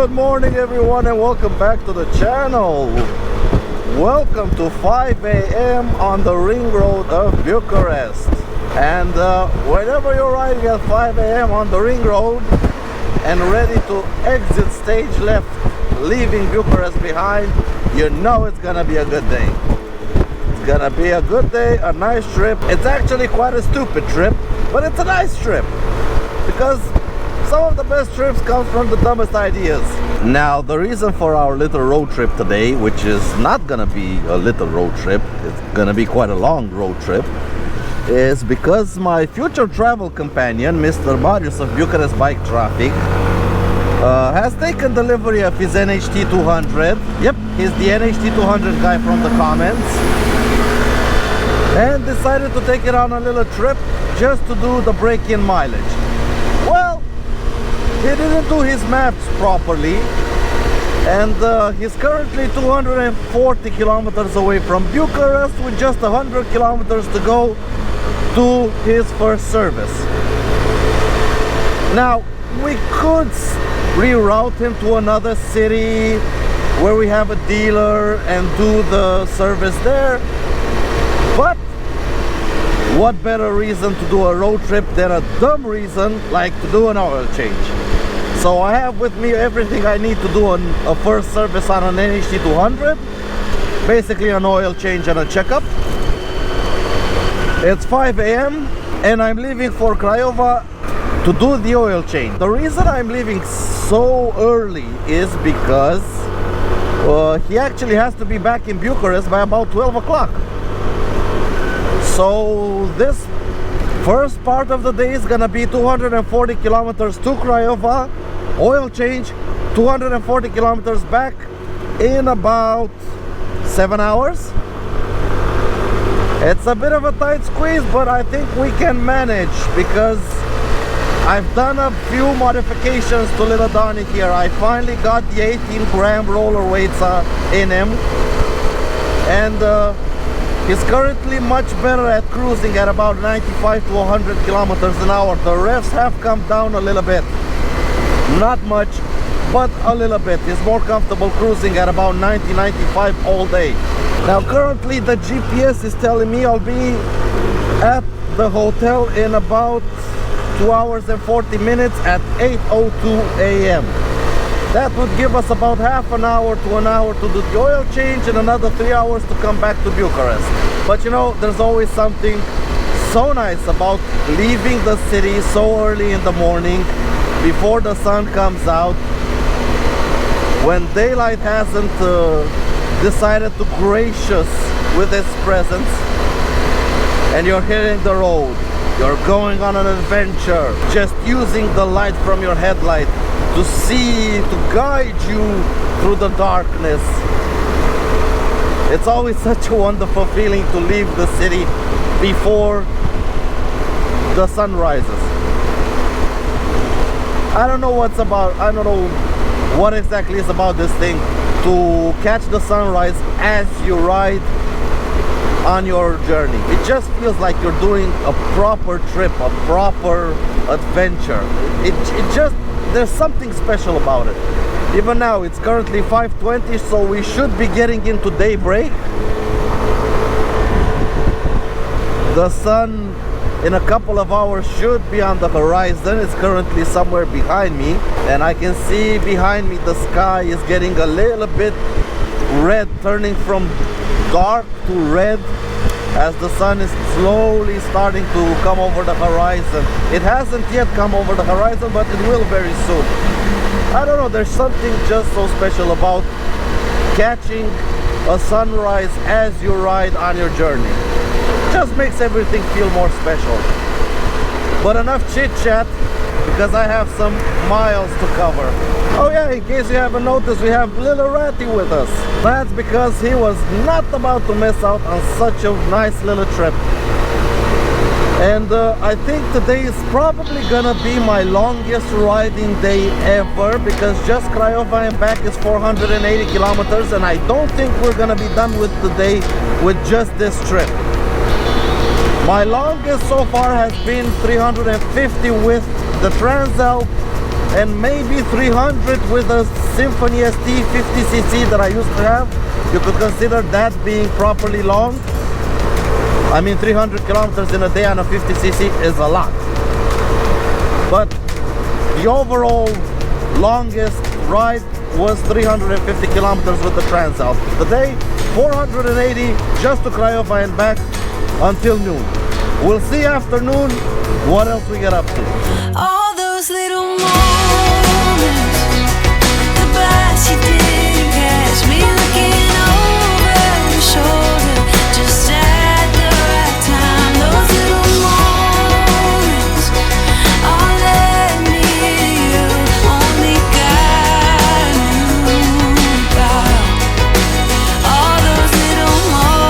Good morning everyone and welcome back to the channel. Welcome to 5 a.m. on the ring road of Bucharest. And whenever you're riding at 5 a.m. on the ring road and ready to exit stage left, leaving Bucharest behind, you know it's gonna be a good day. It's gonna be a good day, a nice trip. It's actually quite a stupid trip, but it's a nice trip because some of the best trips come from the dumbest ideas. Now, the reason for our little road trip today, which is not gonna be a little road trip, it's gonna be quite a long road trip, is because my future travel companion, Mr. Marius of Bucharest Bike Traffic, has taken delivery of his ST200. Yep, he's the ST200 guy from the comments, and decided to take it on a little trip just to do the break-in mileage. Well, he didn't do his maps properly, and he's currently 240 kilometers away from Bucharest with just 100 kilometers to go to his first service. Now, we could reroute him to another city where we have a dealer and do the service there, but what better reason to do a road trip than a dumb reason like to do an oil change? So I have with me everything I need to do on a first service on an ST200. Basically an oil change and a checkup. It's 5 a.m. and I'm leaving for Craiova to do the oil change. The reason I'm leaving so early is because he actually has to be back in Bucharest by about 12 o'clock. So this first part of the day is gonna be 240 kilometers to Craiova, oil change, 240 kilometers back in about 7 hours. It's a bit of a tight squeeze, but I think we can manage because I've done a few modifications to little Donnie here. I finally got the 18-gram roller weights in him, and he's currently much better at cruising at about 95 to 100 kilometers an hour. The revs have come down a little bit. Not much, but a little bit. He's more comfortable cruising at about 90-95 all day. Now currently the GPS is telling me I'll be at the hotel in about 2 hours and 40 minutes at 8:02 a.m. That would give us about half an hour to an hour to do the oil change and another 3 hours to come back to Bucharest. But you know, there's always something so nice about leaving the city so early in the morning before the sun comes out, when daylight hasn't decided to grace us with its presence, and you're hitting the road. You're going on an adventure, just using the light from your headlight to see, to guide you through the darkness. It's always such a wonderful feeling to leave the city before the sun rises. I don't know what exactly is about this thing to catch the sunrise as you ride on your journey. It just feels like you're doing a proper trip, a proper adventure. It just, there's something special about it. Even now, it's currently 5:20, so we should be getting into daybreak. The sun in a couple of hours should be on the horizon. It's currently somewhere behind me, and I can see behind me the sky is getting a little bit red, turning from dark to red as the sun is slowly starting to come over the horizon. It hasn't yet come over the horizon, but it will very soon. I don't know, there's something just so special about catching a sunrise as you ride on your journey. It just makes everything feel more special. But enough chit chat, because I have some miles to cover. Oh yeah, in case you haven't noticed, we have little Ratty with us. That's because he was not about to miss out on such a nice little trip. And I think today is probably gonna be my longest riding day ever, because just Craiova and back is 480 kilometers, and I don't think we're gonna be done with the day with just this trip. My longest so far has been 350 with the Transalp and maybe 300 with a Symphony ST 50cc that I used to have. You could consider that being properly long. I mean, 300 kilometers in a day on a 50cc is a lot. But the overall longest ride was 350 kilometers with the Transalp. Today, 480 just to Craiova and back until noon. We'll see after noon what else we get up to. All those little moments, the bus you didn't catch me looking over your shoulder, just at the right time. Those little moments all led me to you. Only God knew about all those little moments.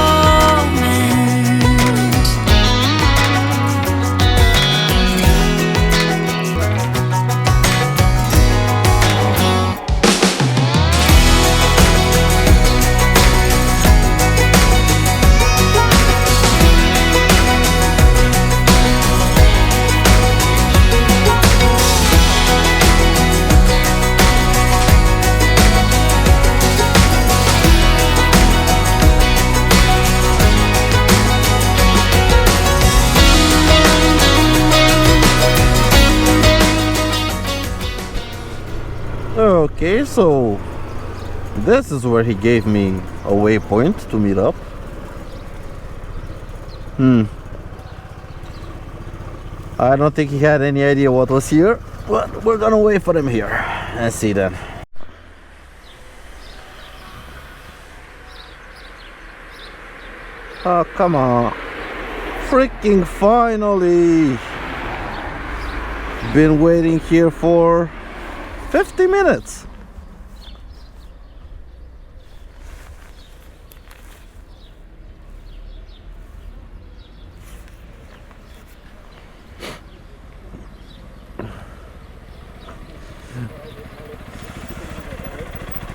Okay, so this is where he gave me a waypoint to meet up. I don't think he had any idea what was here, but we're gonna wait for him here and see then. Oh, come on. Freaking finally! Been waiting here for 50 minutes.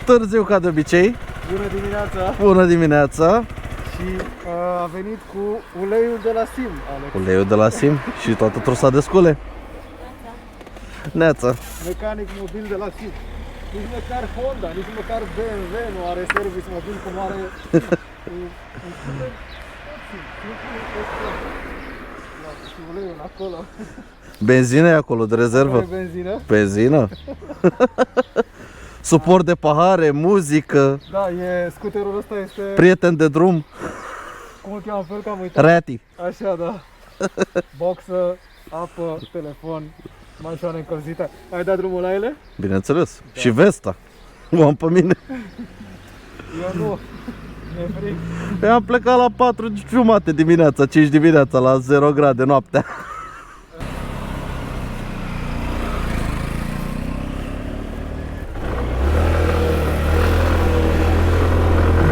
Târziu ca de obicei. Bună dimineața! Bună dimineața! Și a venit cu uleiul de la SYM, Alex. Uleiul de la SYM și toată trusa de scule. Neața. Mecanic mobil de la SYM. Nici măcar Honda, nici măcar BMW nu are service mobil cum are și uleiul acolo. Benzină e acolo de rezervă. Are benzină? Benzină. Suport de pahare, muzică. Da, scuterul ăsta este... Prieten de drum. Cum îl cheamă fel, că am uitat. Reti. Așa, da. Boxă, apă, telefon, mașină încălzită. Ai dat drumul la ele? Bineînțeles. Da. Și Vesta. O am pe mine. Eu nu. Mi-e fric. Eu am plecat la 4:30 dimineața, 5 dimineața, la 0 grade noaptea.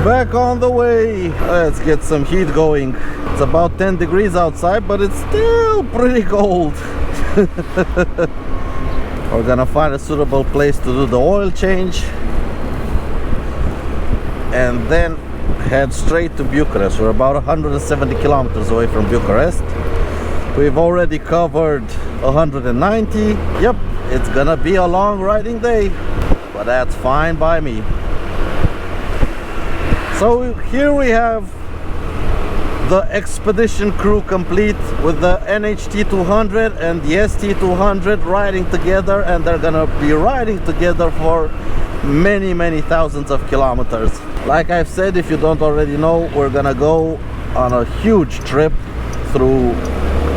Back on the way. Let's get some heat going. It's about 10 degrees outside, but it's still pretty cold. We're gonna find a suitable place to do the oil change and then head straight to Bucharest. We're about 170 kilometers away from Bucharest. We've already covered 190. Yep, it's gonna be a long riding day, but that's fine by me. So here we have the expedition crew complete with the NHT200 and the ST200 riding together, and they're gonna be riding together for many thousands of kilometers. Like I've said, if you don't already know, we're gonna go on a huge trip through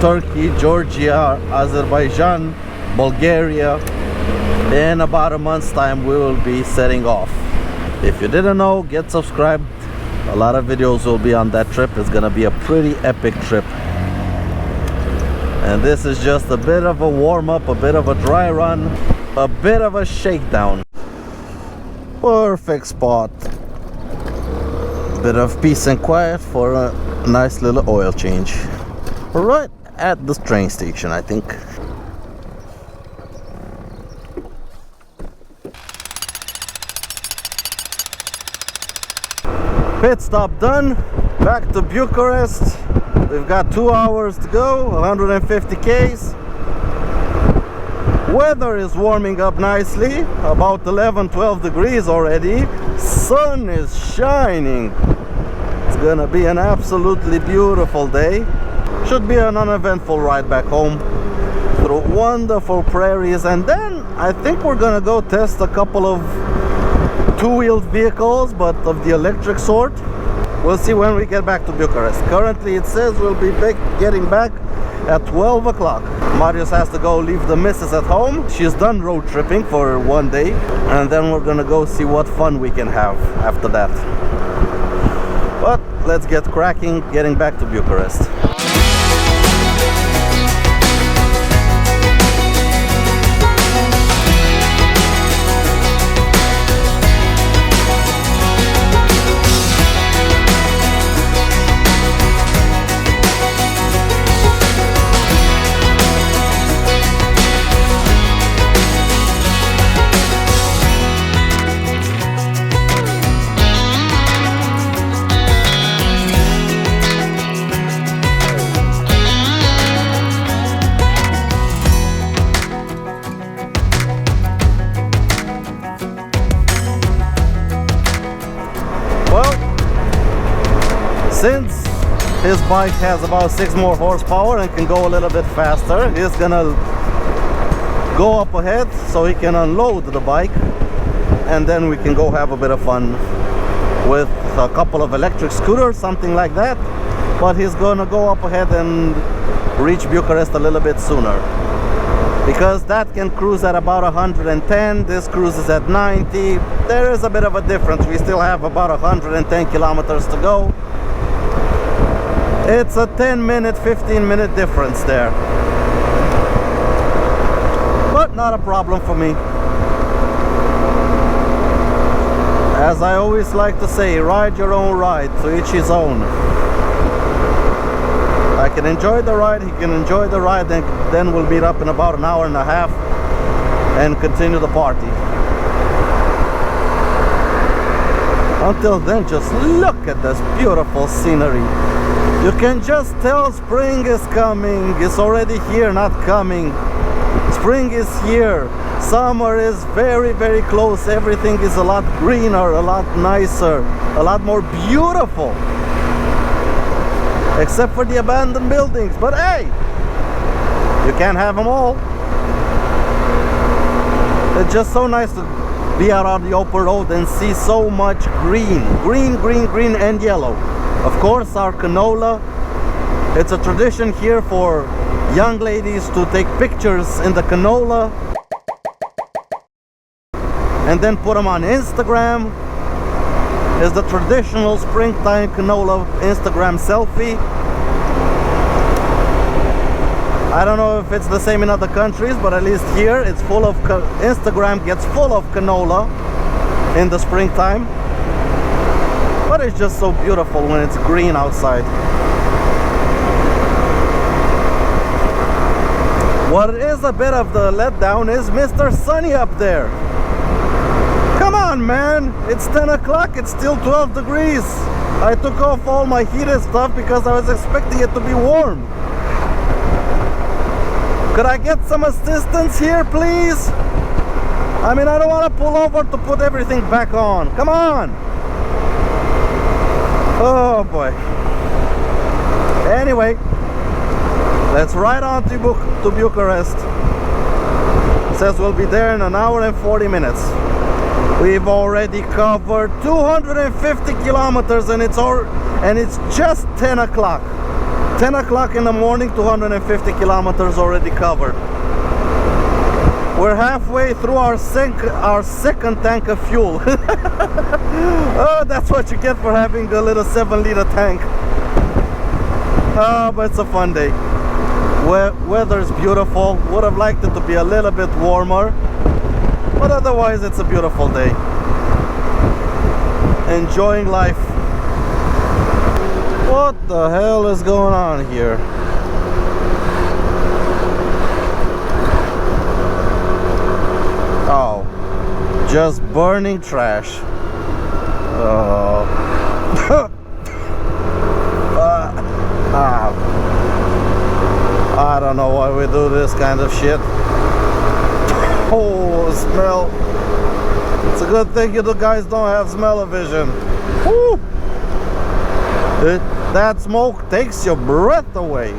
Turkey, Georgia, Azerbaijan, Bulgaria. In about a month's time we will be setting off. If you didn't know, get subscribed. A lot of videos will be on that trip. It's gonna be a pretty epic trip. And this is just a bit of a warm-up, a bit of a dry run, a bit of a shakedown. Perfect spot. Bit of peace and quiet for a nice little oil change. Right at the train station, I think. Pit stop done. Back to Bucharest. We've got 2 hours to go, 150 Ks. Weather is warming up nicely, about 11-12 degrees already. Sun is shining. It's gonna be an absolutely beautiful day. Should be an uneventful ride back home through wonderful prairies, and then I think we're gonna go test a couple of two-wheeled vehicles, but of the electric sort. We'll see when we get back to Bucharest. Currently it says we'll be getting back at 12 o'clock. Marius has to go leave the missus at home. She's done road tripping for one day, and then we're gonna go see what fun we can have after that. But let's get cracking, getting back to Bucharest. Since his bike has about 6 more horsepower and can go a little bit faster, he's gonna go up ahead so he can unload the bike, and then we can go have a bit of fun with a couple of electric scooters, something like that. But he's gonna go up ahead and reach Bucharest a little bit sooner, because that can cruise at about 110, this cruises at 90. There is a bit of a difference. We still have about 110 kilometers to go. It's a 10-minute, 15-minute difference there. But not a problem for me. As I always like to say, ride your own ride, to each his own. I can enjoy the ride, he can enjoy the ride, and then we'll meet up in about an hour and a half and continue the party. Until then, just look at this beautiful scenery. You can just tell spring is coming. It's already here, not coming. Spring is here. Summer is very, very close. Everything is a lot greener, a lot nicer, a lot more beautiful. Except for the abandoned buildings. But hey, you can't have them all. It's just so nice to be out on the open road and see so much green. Green, green, green, and yellow. Of course, our canola. It's a tradition here for young ladies to take pictures in the canola and then put them on Instagram. It's the traditional springtime canola Instagram selfie. I don't know if it's the same in other countries, but at least here it's full of Instagram gets full of canola in the springtime. But it's just so beautiful when it's green outside. What is a bit of the letdown is Mr. Sunny up there. Come on, man, it's 10 o'clock, it's still 12 degrees. I took off all my heated stuff because I was expecting it to be warm. Could I get some assistance here, please? I mean, I don't want to pull over to put everything back on. Come on. Oh boy. Anyway, let's ride on to Bucharest. It says we'll be there in an hour and 40 minutes. We've already covered 250 kilometers and it's just 10 o'clock. 10 o'clock in the morning, 250 kilometers already covered. We're halfway through our second tank of fuel. Oh, that's what you get for having a little 7-liter tank. Oh, but it's a fun day. Weather's beautiful. Would have liked it to be a little bit warmer, but otherwise it's a beautiful day. Enjoying life. What the hell is going on here? Oh, just burning trash. Oh. I don't know why we do this kind of shit. smell. It's a good thing you guys don't have smell-o-vision. Woo! That smoke takes your breath away.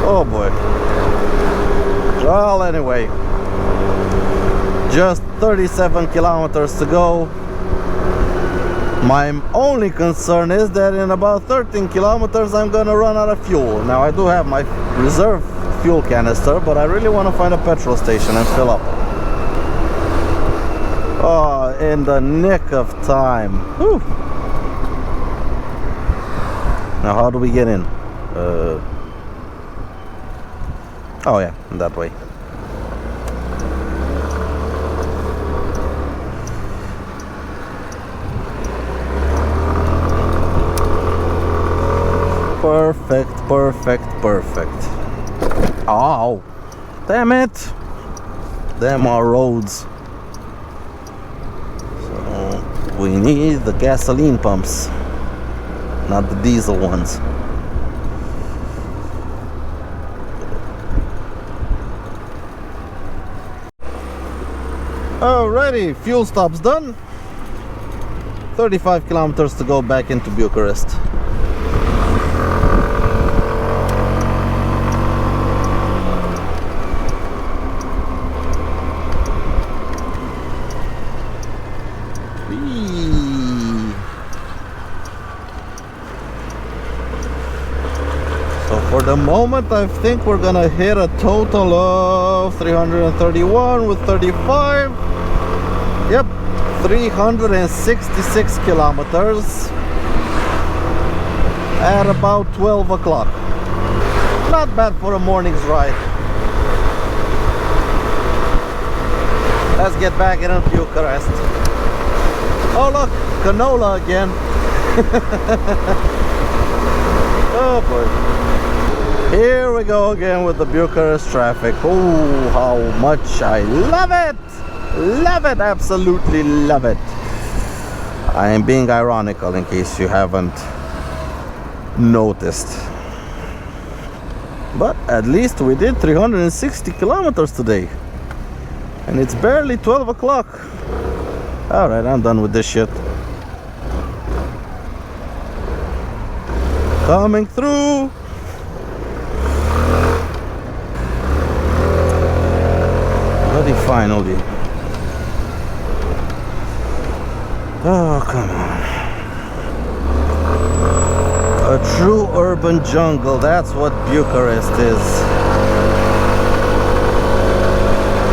Oh boy. Well, anyway, just 37 kilometers to go. My only concern is that in about 13 kilometers I'm gonna run out of fuel. Now I do have my reserve fuel canister, but I really want to find a petrol station and fill up. Oh, in the nick of time. Whew. Now how do we get in? Oh yeah, that way. Perfect, perfect, perfect. Oh, damn it. Damn our roads. So we need the gasoline pumps, not the diesel ones. Alrighty, fuel stop's done. 35 kilometers to go back into Bucharest. So for the moment I think we're gonna hit a total of 331 with 35. Yep, 366 kilometers at about 12 o'clock. Not bad for a morning's ride. Let's get back into Bucharest. Oh look, canola again. Oh boy. Here we go again with the Bucharest traffic. Oh, how much I love it! Love it, absolutely love it. I am being ironical in case you haven't noticed. But at least we did 360 kilometers today. And it's barely 12 o'clock. Alright, I'm done with this shit. Coming through. Bloody finally. Oh, come on. A true urban jungle, that's what Bucharest is.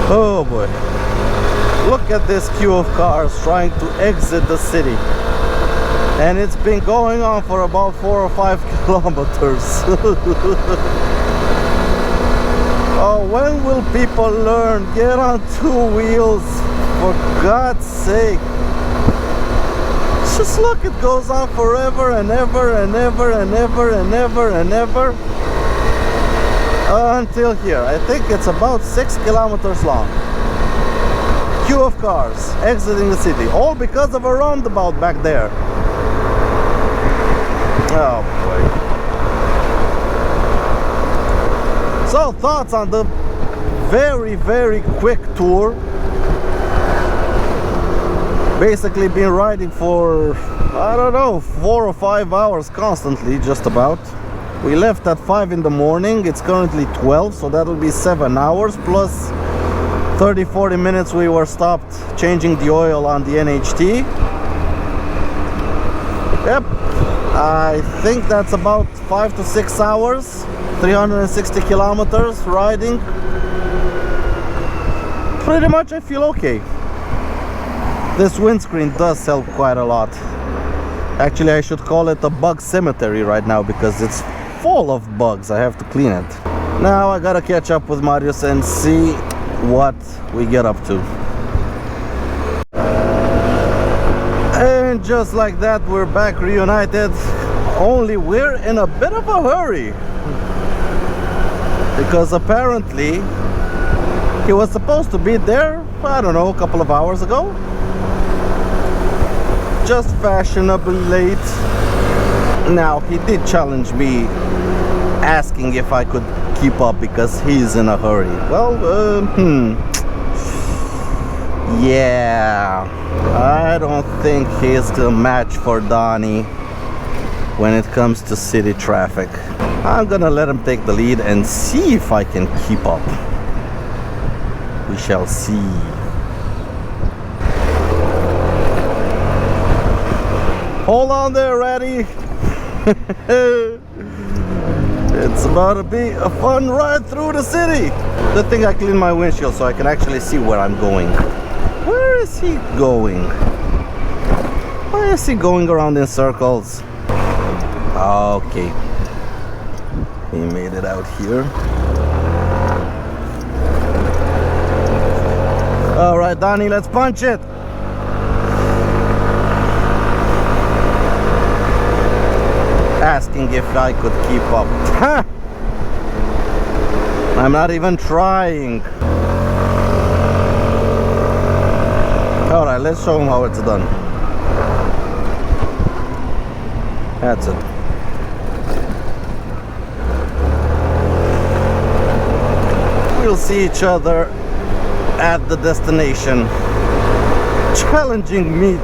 Oh boy. Look at this queue of cars trying to exit the city. And it's been going on for about 4 or 5 kilometers. Oh, when will people learn? Get on 2 wheels, for God's sake. Just look, it goes on forever and ever and ever and ever and ever and ever. Until here. I think it's about 6 kilometers long. Queue of cars exiting the city, all because of a roundabout back there. Oh boy. So, thoughts on the very quick tour. Basically been riding for, I don't know, 4 or 5 hours constantly, just about. We left at 5 in the morning. It's currently 12, so that'll be 7 hours plus 30-40 minutes we were stopped changing the oil on the NHT. Yep, I think that's about 5 to 6 hours, 360 kilometers riding. Pretty much I feel okay. This windscreen does help quite a lot. Actually, I should call it a bug cemetery right now because it's full of bugs. I have to clean it. Now I gotta catch up with Marius and see what we get up to. And just like that, we're back reunited. Only we're in a bit of a hurry. Because apparently he was supposed to be there, I don't know, a couple of hours ago. Just fashionably late. Now, he did challenge me, asking if I could keep up because he's in a hurry. Well, Yeah, I don't think he's the match for Donnie when it comes to city traffic. I'm gonna let him take the lead and see if I can keep up. We shall see. Hold on there, Ratty. It's about to be a fun ride through the city. Good thing I cleaned my windshield so I can actually see where I'm going. Where is he going? Why is he going around in circles? Okay. He made it out here. All right, Donnie, let's punch it. Asking if I could keep up. I'm not even trying. All right, let's show him how it's done. That's it. We'll see each other at the destination. Challenging me.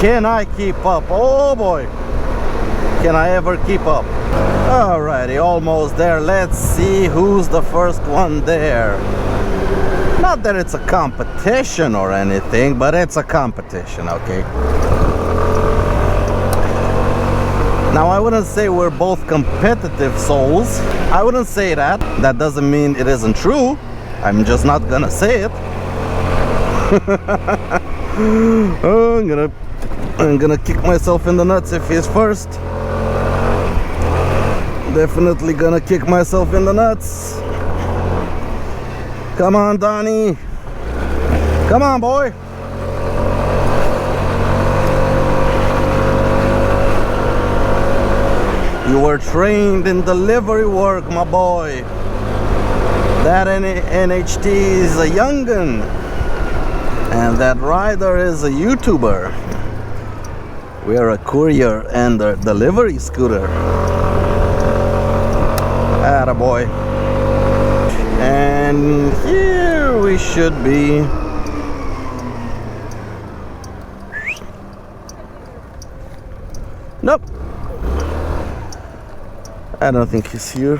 Can I keep up? Oh boy. Can I ever keep up? Alrighty, almost there. Let's see who's the first one there. Not that it's a competition or anything, but it's a competition, okay? Now, I wouldn't say we're both competitive souls. I wouldn't say that. That doesn't mean it isn't true. I'm just not gonna say it. I'm gonna kick myself in the nuts if he's first. Definitely gonna kick myself in the nuts. Come on, Donnie. Come on, boy. You were trained in delivery work, my boy. That NHT is a young'un. And that rider is a YouTuber. We are a courier and a delivery scooter. Attaboy. And here we should be. Nope. I don't think he's here.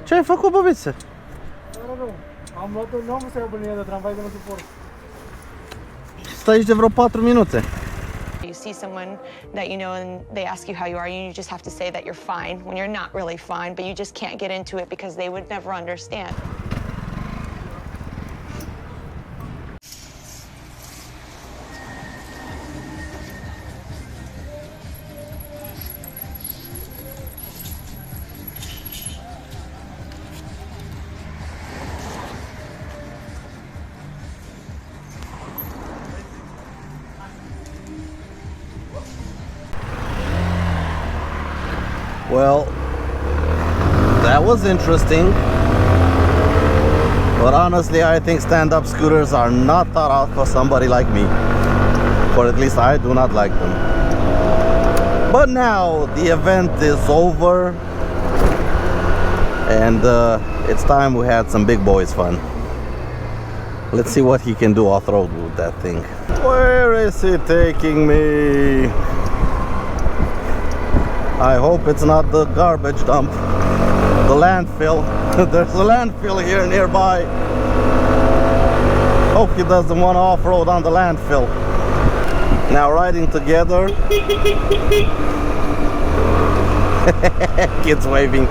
Ce ai făcut, băbiță? Am luat-o, nu am vrut să iau pe linia de tramvai, că nu suport. Stai aici de vreo 4 minute. You see someone that you know and they ask you how you are, you just have to say that you're fine when you're not really fine, but you just can't get into it because they would never understand. Well, that was interesting. But honestly, I think stand-up scooters are not thought out for somebody like me. Or at least I do not like them. But now the event is over. And it's time we had some big boys fun. Let's see what he can do off-road with that thing. Where is he taking me? I hope it's not the garbage dump, the landfill. There's a landfill here nearby. Hope he doesn't want to off-road on the landfill. Now riding together. Kids waving.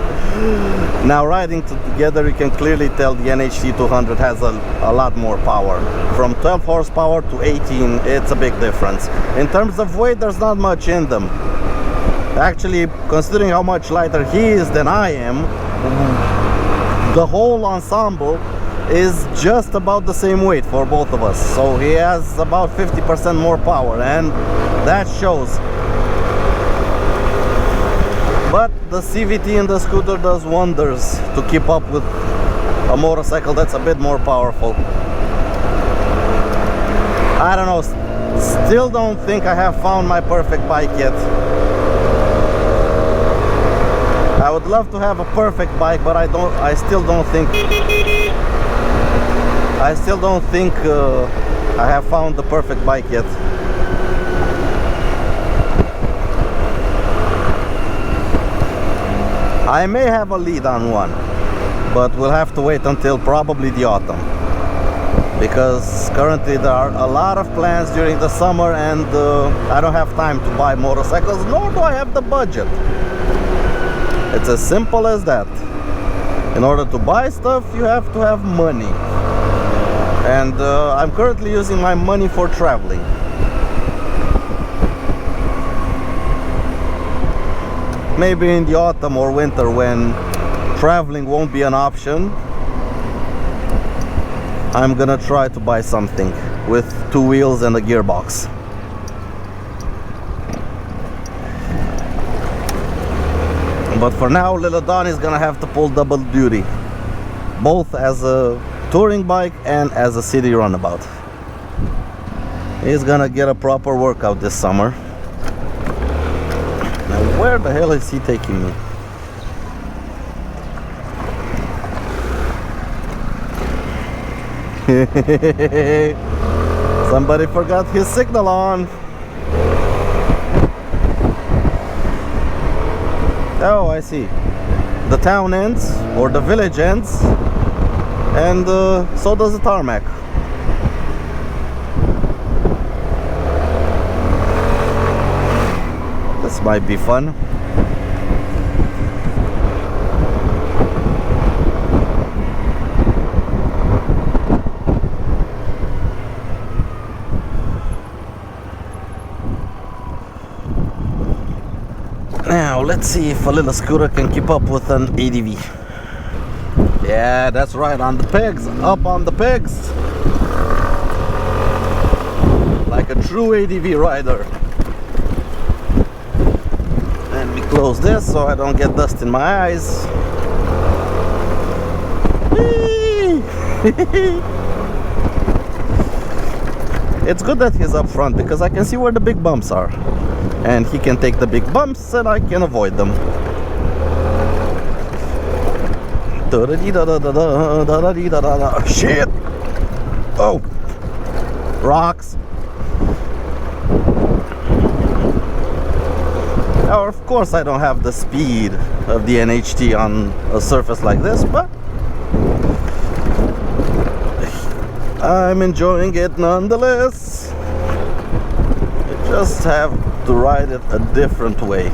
Now riding together, you can clearly tell the ST200 has a lot more power. From 12 horsepower to 18, it's a big difference. In terms of weight, there's not much in them. Actually, considering how much lighter he is than I am, the whole ensemble is just about the same weight for both of us. So he has about 50% more power, and that shows. But the CVT in the scooter does wonders to keep up with a motorcycle that's a bit more powerful. I don't know, still don't think I have found my perfect bike yet. I would love to have a perfect bike, but I still don't think I have found the perfect bike yet. I may have a lead on one, but we'll have to wait until probably the autumn, because currently there are a lot of plans during the summer, and I don't have time to buy motorcycles, nor do I have the budget. It's as simple as that. In order to buy stuff, you have to have money, and I'm currently using my money for traveling. Maybe in the autumn or winter, when traveling won't be an option, I'm gonna try to buy something with 2 wheels and a gearbox. But for now, little Don is gonna have to pull double duty, both as a touring bike and as a city runabout. He's gonna get a proper workout this summer. Now, where the hell is he taking me? Somebody forgot his signal on. Oh, I see. The town ends, or the village ends, and so does the tarmac. This might be fun. Now, let's see if a little scooter can keep up with an ADV. Yeah, that's right, on the pegs, up on the pegs. Like a true ADV rider. Let me close this so I don't get dust in my eyes. Whee! It's good that he's up front, because I can see where the big bumps are. And he can take the big bumps and I can avoid them. Shit! Oh! Rocks! Now, of course I don't have the speed of the NHT on a surface like this, but I'm enjoying it nonetheless. You just have to ride it a different way.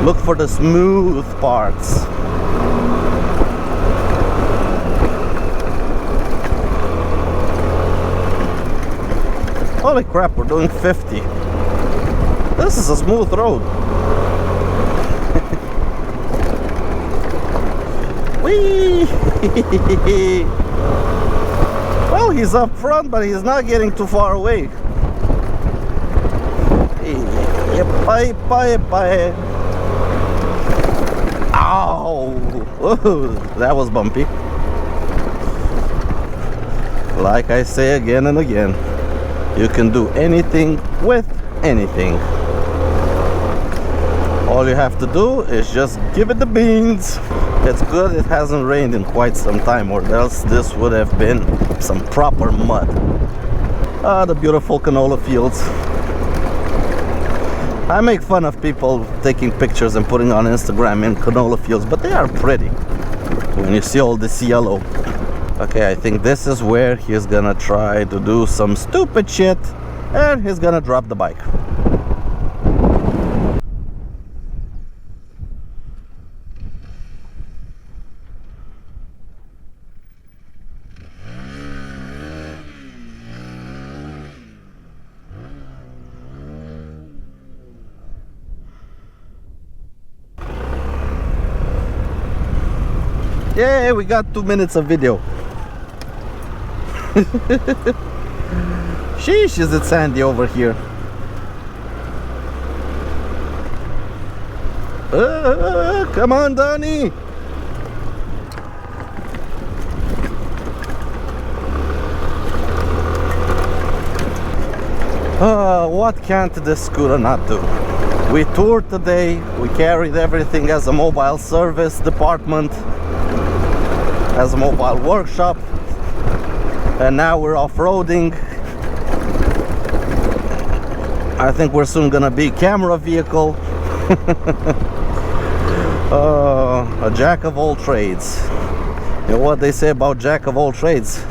Look for the smooth parts. Holy crap, we're doing 50. This is a smooth road. Whee! Well, he's up front, but he's not getting too far away. Ow! Whoa, that was bumpy. Like I say again and again, you can do anything with anything. All you have to do is just give it the beans. It's good it hasn't rained in quite some time, or else this would have been some proper mud. Ah, the beautiful canola fields. I make fun of people taking pictures and putting on Instagram in canola fields, but they are pretty when you see all this yellow. Okay, I think this is where he's gonna try to do some stupid shit, and he's gonna drop the bike. Yeah, we got 2 minutes of video. Sheesh, is it sandy over here. Come on, Donnie. What can't this scooter not do? We toured today, we carried everything as a mobile service department, as a mobile workshop, and now we're off-roading. I think we're soon gonna be camera vehicle. A jack of all trades. You know what they say about jack of all trades?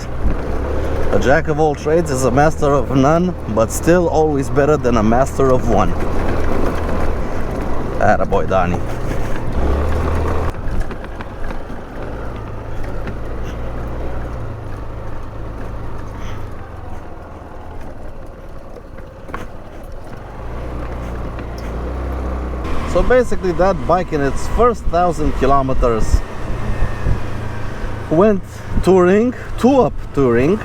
A jack of all trades is a master of none, but still always better than a master of one. Attaboy, Donnie. So basically that bike in its first 1,000 kilometers went touring, two-up touring,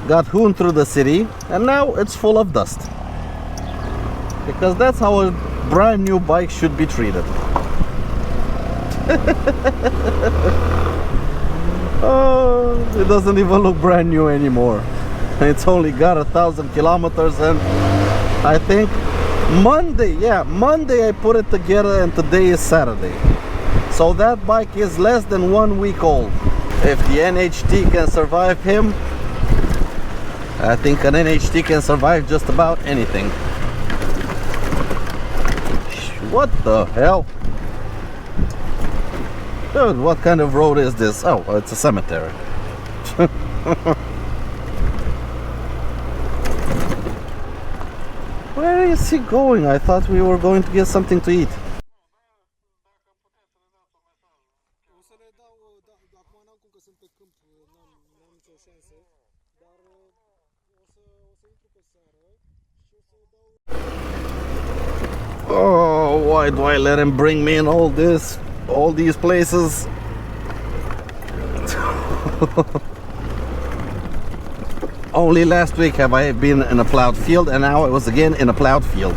got hooned through the city, and now it's full of dust. Because that's how a brand new bike should be treated. Oh, it doesn't even look brand new anymore. It's only got 1,000 kilometers, and I think Monday I put it together, and today is Saturday. So that bike is less than 1 week old. If the NHT can survive him, I think an NHT can survive just about anything. What the hell? Dude, what kind of road is this? Oh, it's a cemetery. Where is he going? I thought we were going to get something to eat. Oh, why do I let him bring me in all these places? Only last week have I been in a plowed field, and now I was again in a plowed field.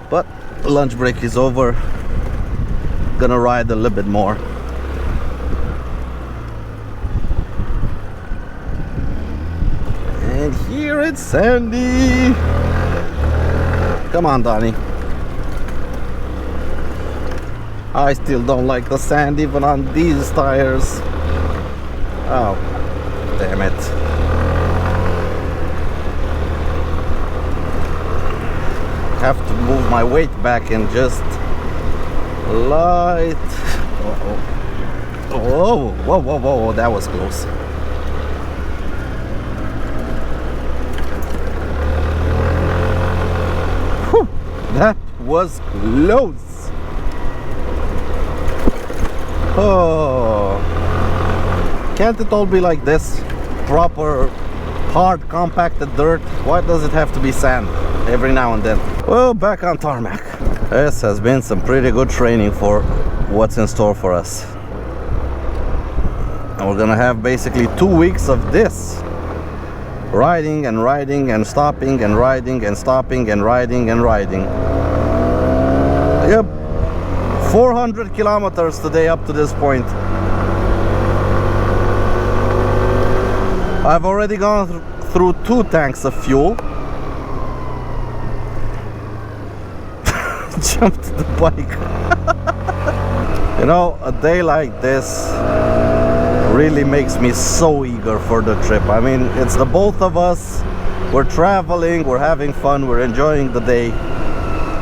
But lunch break is over. Gonna ride a little bit more. And here it's sandy. Come on, Donnie. I still don't like the sand even on these tires. Oh, damn it. Have to move my weight back and just light. Oh, whoa, that was close. Whew, that was close. Oh, can't it all be like this? Proper, hard, compacted dirt. Why does it have to be sand every now and then? Well, back on tarmac. This has been some pretty good training for what's in store for us. And we're gonna have basically 2 weeks of this. Riding and riding and stopping and riding and stopping and riding and riding. Yep. 400 kilometers today up to this point. I've already gone through 2 tanks of fuel. Jumped the bike. You know, a day like this really makes me so eager for the trip. I mean, it's the both of us. We're traveling, we're having fun, we're enjoying the day.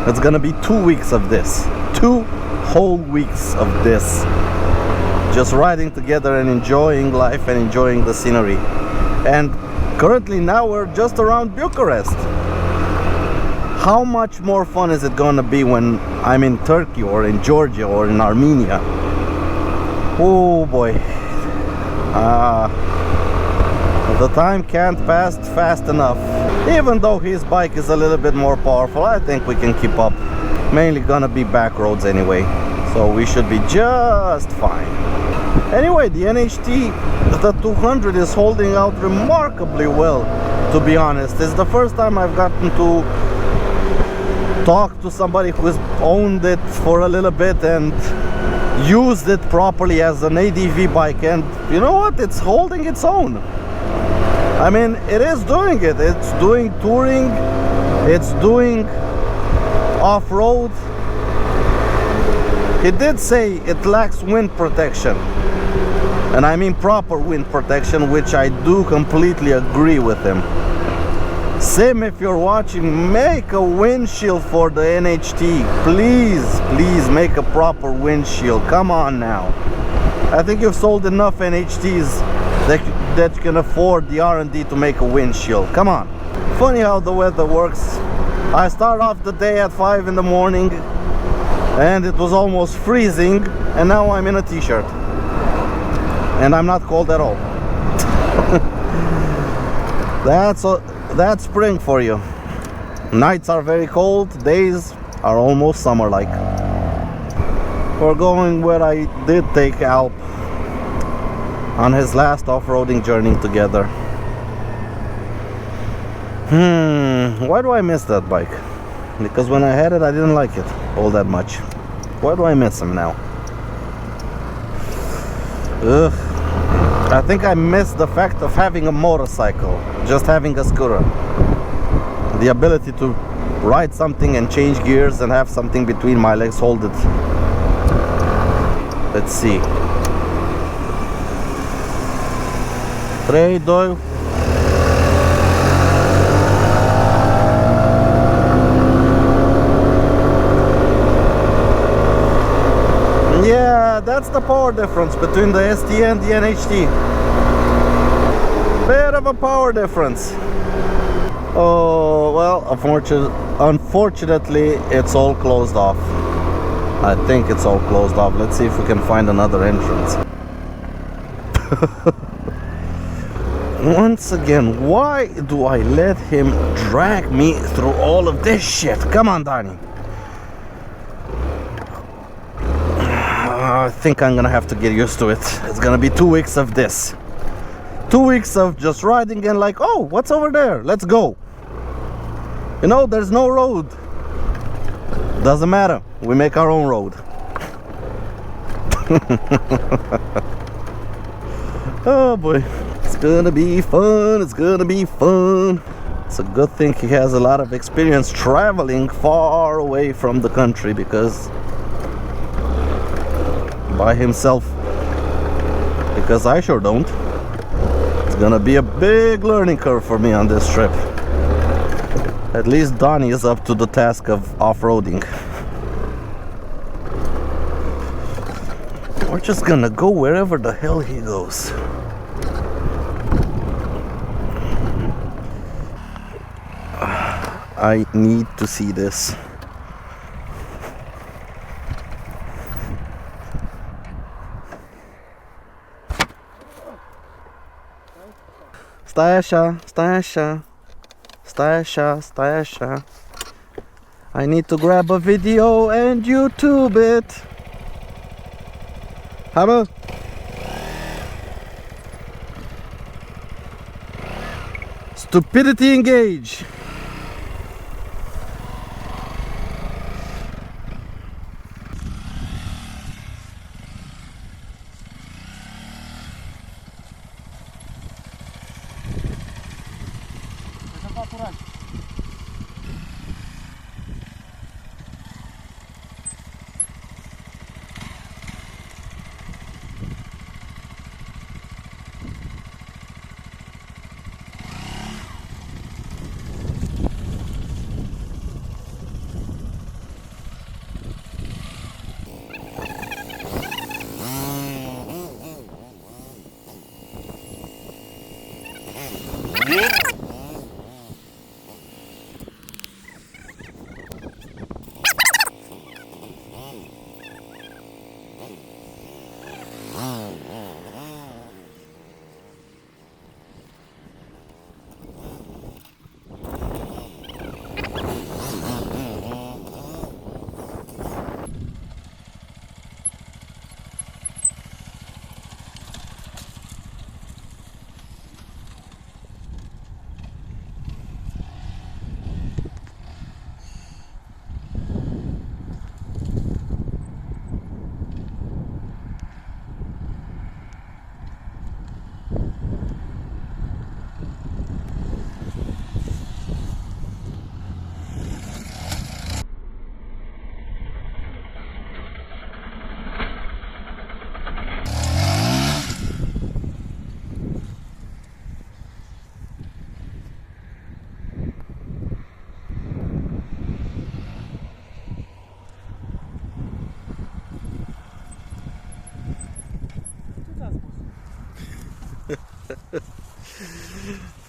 It's gonna be 2 weeks of this. 2 whole weeks of this. Just riding together and enjoying life and enjoying the scenery. And currently now we're just around Bucharest. How much more fun is it gonna be when I'm in Turkey or in Georgia or in Armenia? Oh boy. The time can't pass fast enough. Even though his bike is a little bit more powerful, I think we can keep up. Mainly gonna be back roads anyway. So we should be just fine. Anyway, the NHT, the 200 is holding out remarkably well, to be honest. It's the first time I've gotten to talk to somebody who's owned it for a little bit and used it properly as an ADV bike, and you know what? It's holding its own. I mean, it is doing it. It's doing touring, it's doing off-road. He did say it lacks wind protection, and I mean proper wind protection, which I do completely agree with him. SYM, if you're watching, make a windshield for the NHT. Please make a proper windshield. Come on now. I think you've sold enough NHTs that you can afford the R&D to make a windshield. Come on. Funny how the weather works. I start off the day at 5 in the morning and it was almost freezing, and now I'm in a t-shirt and I'm not cold at all. That's spring for you. Nights are very cold, days are almost summer-like. We're going where I did take Alp on his last off-roading journey together. Why do I miss that bike? Because when I had it, I didn't like it all that much. Why do I miss him now? Ugh. I think I miss the fact of having a motorcycle, just having a scooter. The ability to ride something and change gears and have something between my legs, hold it. Let's see. 3, 2. Yeah, that's the power difference between the ST and the NHT. Bit of a power difference. Oh, well, unfortunately, it's all closed off. I think it's all closed off. Let's see if we can find another entrance. Once again, why do I let him drag me through all of this shit? Come on, Donnie. I think I'm gonna have to get used to it. It's gonna be 2 weeks of this. 2 weeks of just riding and like, oh, what's over there? Let's go. You know, there's no road. Doesn't matter. We make our own road. Oh boy. It's gonna be fun. It's gonna be fun. It's a good thing he has a lot of experience traveling far away from the country, because by himself, because I sure don't. It's gonna be a big learning curve for me on this trip. At least Donnie is up to the task of off-roading. We're just gonna go wherever the hell he goes. I need to see this. Stasha, Stasha, Stasha, Stasha. I need to grab a video and YouTube it. Hammer. Stupidity engage.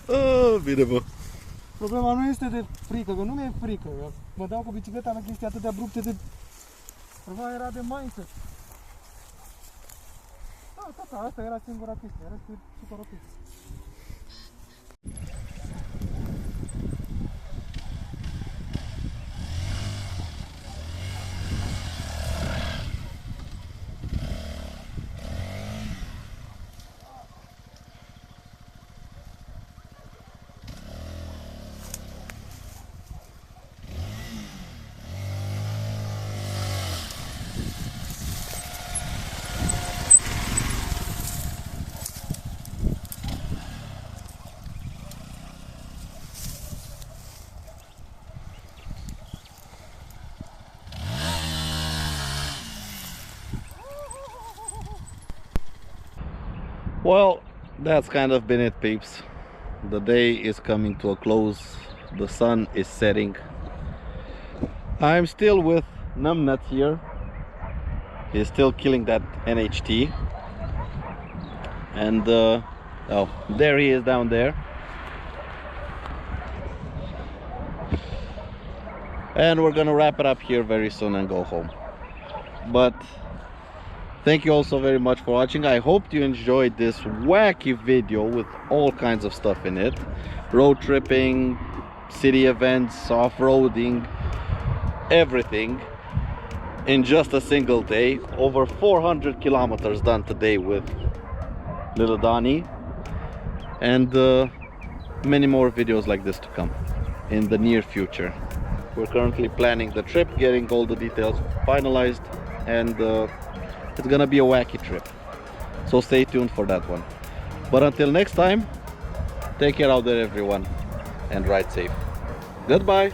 Oh, bine, bă. Problema nu este de frică, că nu mi-e frică. Eu mă dau cu bicicleta la chestii atât de abrupte de... Problema era de mindset. Da, asta era singura chestie, restul e super ok. Well, that's kind of been it, peeps. The day is coming to a close. The sun is setting. I'm still with Numbnut here. He's still killing that NHT. And oh, there he is down there. And we're gonna wrap it up here very soon and go home. But thank you all so very much for watching. I hope you enjoyed this wacky video with all kinds of stuff in it. Road tripping, city events, off-roading, everything in just a single day. Over 400 kilometers done today with little Donnie. And many more videos like this to come in the near future. We're currently planning the trip, getting all the details finalized, and it's gonna be a wacky trip, so stay tuned for that one. But until next time, take care out there everyone, and ride safe. Goodbye.